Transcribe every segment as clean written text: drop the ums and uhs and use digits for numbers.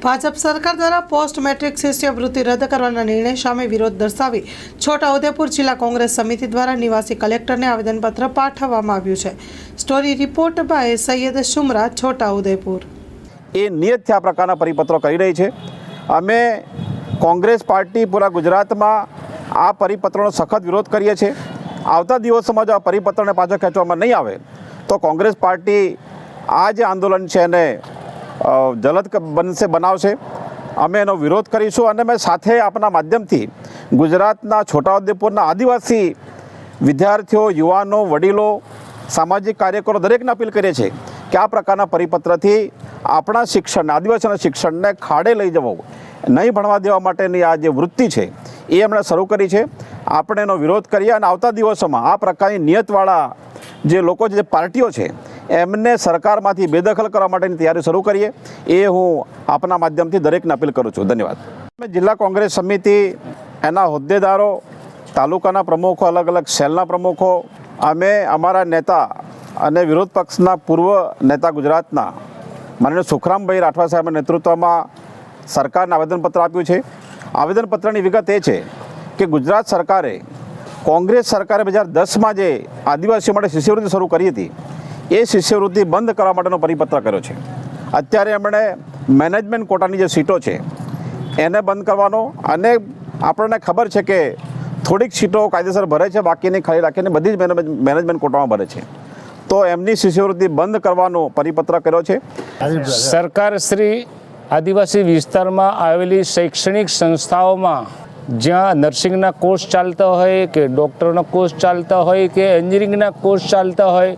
ભાજપ સરકાર દ્વારા post metric શિષ્યવૃત્તિ રદ કરવાના નિર્ણય સામે વિરોધ દર્શાવી છોટાઉદેપુર જિલ્લા કોંગ્રેસ સમિતિ દ્વારા નિવાસી કલેક્ટરને આવેદનપત્ર પાઠવવામાં આવ્યું છે। Story report by Saiyed Shumra, Chhota Udaipur. એ નિયતથી આ પ્રકારના પરિપત્રો કરી રહી છે। અમે કોંગ્રેસ પાર્ટી પૂરા ગુજરાતમાં આ પરિપત્રનો સખત વિરોધ કરીએ છીએ। આવતા દિવસોમાં જો આ પરિપત્રને પાછો ખેંચવામાં નહીં આવે તો કોંગ્રેસ પાર્ટી આ જે આંદોલન છે એને જલદ બનાવશે। અમે એનો વિરોધ કરીશું અને મેં સાથે આપના માધ્યમથી ગુજરાતના છોટાઉદેપુરના આદિવાસી વિદ્યાર્થીઓ, યુવાનો, વડીલો, સામાજિક કાર્યકરો દરેકને અપીલ કરીએ છીએ કે આ પ્રકારના પરિપત્રથી આપણા શિક્ષણને, આદિવાસીના શિક્ષણને ખાડે લઈ જવો, નહીં ભણવા દેવા માટેની આ જે વૃત્તિ છે એ એમણે શરૂ કરી છે। આપણે એનો વિરોધ કરીએ અને આવતા દિવસોમાં આ પ્રકારની નિયતવાળા જે લોકો, જે પાર્ટીઓ છે એમને સરકારમાંથી બેદખલ કરવા માટેની તૈયારી શરૂ કરીએ, એ હું આપના માધ્યમથી દરેકને અપીલ કરું છું। ધન્યવાદ। જિલ્લા કોંગ્રેસ સમિતિ, એના હોદ્દેદારો, તાલુકાના પ્રમુખો, અલગ અલગ સેલના પ્રમુખો, અમે અમારા નેતા અને વિરોધ પક્ષના પૂર્વ નેતા ગુજરાતના માનનીય સુખરામભાઈ રાઠવા સાહેબના નેતૃત્વમાં સરકારને આવેદનપત્ર આપ્યું છે। આવેદનપત્રની વિગત એ છે કે ગુજરાત સરકારે, કોંગ્રેસ સરકારે 2010માં જે આદિવાસીઓ માટે શિષ્યવૃત્તિ શરૂ કરી હતી એ શિષ્યવૃત્તિ બંધ કરવા માટેનો પરિપત્ર કર્યો છે। અત્યારે એમણે મેનેજમેન્ટ કોટાની જે સીટો છે એને બંધ કરવાનો, અને આપણને ખબર છે કે થોડીક સીટો કાયદેસર ભરે છે, બાકીની ખાલી રાખીને બધી જ મેનેજમેન્ટ કોટામાં ભરે છે, તો એમની શિષ્યવૃત્તિ બંધ કરવાનો પરિપત્ર કર્યો છે। સરકાર શ્રી આદિવાસી વિસ્તારમાં આવેલી શૈક્ષણિક સંસ્થાઓમાં જ્યાં નર્સિંગના કોર્સ ચાલતા હોય કે ડૉક્ટરનો કોર્સ ચાલતા હોય કે એન્જિનિયરિંગના કોર્સ ચાલતા હોય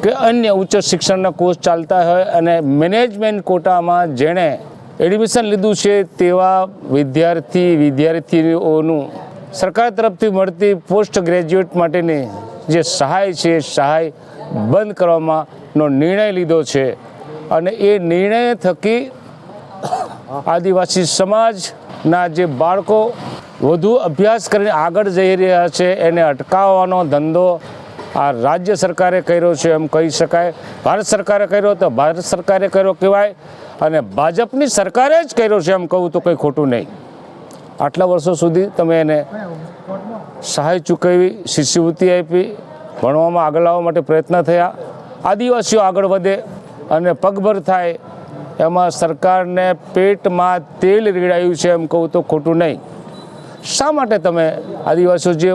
કે અન્ય ઉચ્ચ શિક્ષણના કોર્સ ચાલતા હોય અને મેનેજમેન્ટ કોટામાં જેણે એડમિશન લીધું છે તેવા વિદ્યાર્થીઓનું સરકાર તરફથી મળતી પોસ્ટ ગ્રેજ્યુએટ માટેની જે સહાય છે, સહાય બંધ કરવામાંનો નિર્ણય લીધો છે। અને એ નિર્ણય થકી આદિવાસી સમાજના જે બાળકો વધુ અભ્યાસ કરીને આગળ જઈ રહ્યા છે એને અટકાવવાનો ધંધો આ રાજ્ય સરકારે કર્યો છે એમ કહી શકાય। ભારત સરકારે કર્યો તો ભારત સરકારે કર્યો કહેવાય, અને ભાજપની સરકારે જ કર્યો છે એમ કહું તો કંઈ ખોટું નહીં। આટલા વર્ષો સુધી તમે એને સહાય ચૂકવી, શિષ્યવૃત્તિ આપી, ભણવામાં આગળ લાવવા માટે પ્રયત્ન થયા, આદિવાસીઓ આગળ વધે અને પગભર થાય, એમાં સરકારને પેટમાં તેલ રેડાયું છે એમ કહું તો ખોટું નહીં। શા માટે તમે આદિવાસીઓ જે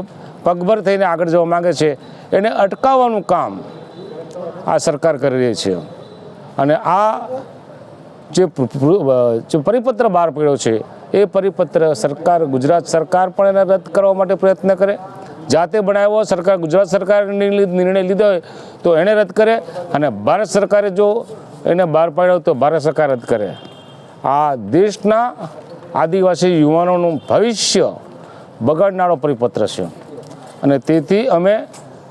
પગભર થઈને આગળ જવા માગે છે એને અટકાવવાનું કામ આ સરકાર કરી રહી છે। અને આ જે પરિપત્ર બહાર પડ્યો છે એ પરિપત્ર સરકાર, ગુજરાત સરકાર પણ એને રદ કરવા માટે પ્રયત્ન કરે, જાતે બનાવ્યો સરકાર, ગુજરાત સરકારે નિર્ણય લીધો હોય તો એને રદ કરે, અને ભારત સરકારે જો એને બહાર પાડ્યો તો ભારત સરકાર રદ કરે। આ દેશના આદિવાસી યુવાનોનું ભવિષ્ય બગાડનારો પરિપત્ર છે, અને તેથી અમે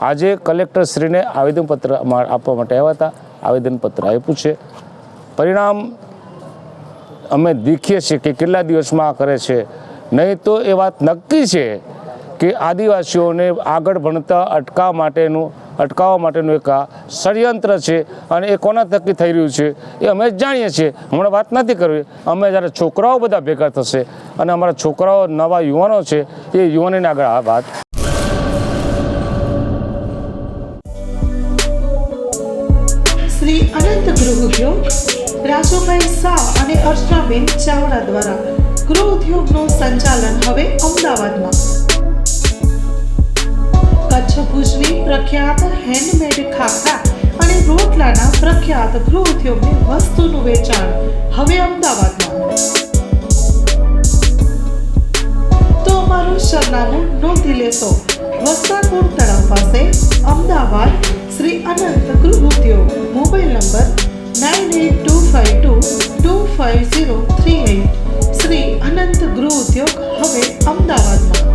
આજે કલેક્ટરશ્રીને આવેદનપત્ર આપવા માટે આવ્યા હતા। આવેદનપત્ર આપ્યું છે, પરિણામ અમે દેખીએ છીએ કે કેટલા દિવસમાં આ કરે છે, નહીં તો એ વાત નક્કી છે કે આદિવાસીઓને આગળ ભણતા અટકાવવા માટેનું એક આ ષડયંત્ર છે, અને એ કોના થકી થઈ રહ્યું છે એ અમે જાણીએ છીએ। હમણાં વાત નથી કરવી, અમે જ્યારે છોકરાઓ બધા ભેગા થશે અને અમારા છોકરાઓ, નવા યુવાનો છે એ યુવાનોને આગળ આ વાત। શ્રી અનંત ગૃહ ઉદ્યોગ રાજુભાઈ શાહ અને અર્ચનાબેન ચાવડા દ્વારા ગૃહ ઉદ્યોગનું સંચાલન હવે અમદાવાદમાં। કચ્છ ભુજની પ્રખ્યાત હેન્ડમેડ ખાખરા અને રોટલાના પ્રખ્યાત ગૃહ ઉદ્યોગની વસ્તુનું વેચાણ હવે અમદાવાદમાં। તો અમારું સરનામું નોંધી લેશો, વસ્ત્રાપુર તળાવ પાસે, અમદાવાદ, શ્રી અનંત ગૃહ ઉદ્યોગ। Mobile number 9825225038। શ્રી અનંત ગૃહ ઉદ્યોગ હવે અમદાવાદમાં।